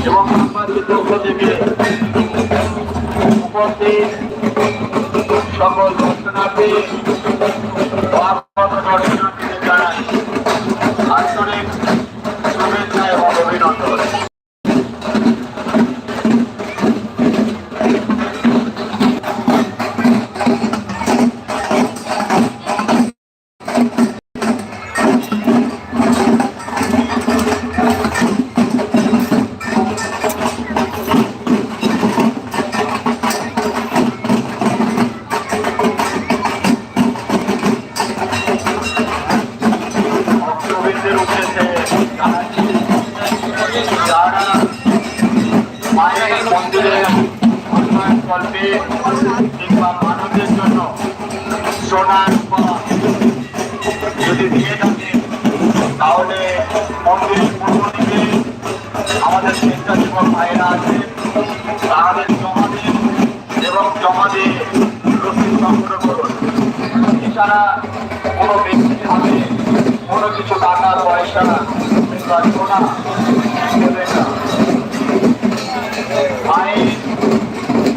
এবং আমাদের পক্ষ থেকে উপস্থিত সকল দর্শনার্থী দর্শনার্থীদের জানাই আন্তরিক শুভেচ্ছা এবং অভিনন্দন। যারা মায়ের মন্দিরে উন্নয়ন করবে কিংবা মানুষের জন্য সোনার যদি দিয়ে থাকে তাহলে মন্দিরের পূর্ব দিকে আমাদের স্বেচ্ছাসেবক ভাইয়েরা আছে, তাহলে জমা দিন এবং জমা দিয়ে রসিদ সংগ্রহ করুন। এছাড়া কোনো ব্যক্তির হাতে কোনো কিছু টাকা পয়সা কিংবা সোনা দেবেন না। মায়ের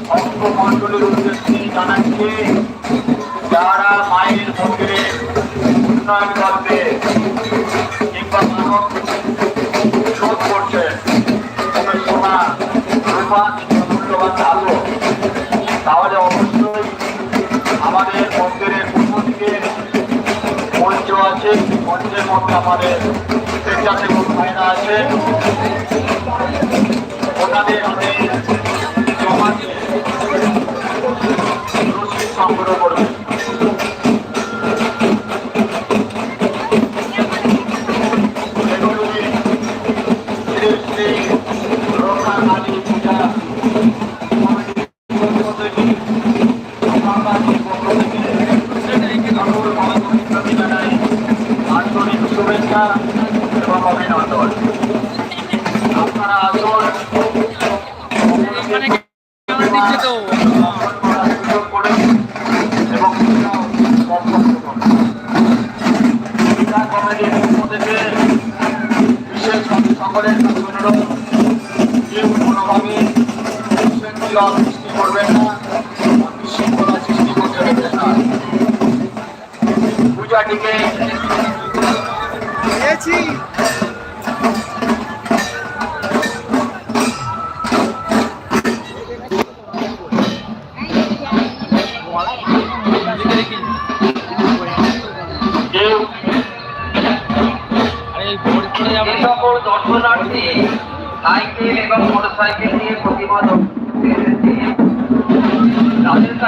ভক্ত মন্ডলীর উদ্দেশ্যে জানাচ্ছি, যারা মায়ের মন্দিরে উন্নয়ন করবে কিংবা মানব শোধ করছে কোনো সোনা রূপা মূল্যবান ধাতু, তাহলে অবশ্যই আমাদের মন্দিরের পূর্ব দিকে মঞ্চ আছে, মঞ্চের মধ্যে আমাদের স্বেচ্ছাসেবক ভাইরা আছে, ওনাদের হাতে জমা দিয়ে রসিদ সংগ্রহ করবে। এগুলি শ্রী শ্রী রক্ষা কালী পূজা কমিটির পক্ষ থেকে আন্তরিক শুভেচ্ছা এবং অভিনন্দন। আপনারা আসুন এবং কমিটির পক্ষ থেকে বিশেষ সকলের অনুরোধ, কেউ কোনোভাবে বিশৃঙ্খলা সৃষ্টি করবেন না, বিশৃঙ্খলা সৃষ্টি করতে দেবেন না। পূজাটিকে সকল দর্শনার্থী সাইকেল এবং মোটরসাইকেল নিয়ে প্রতিমা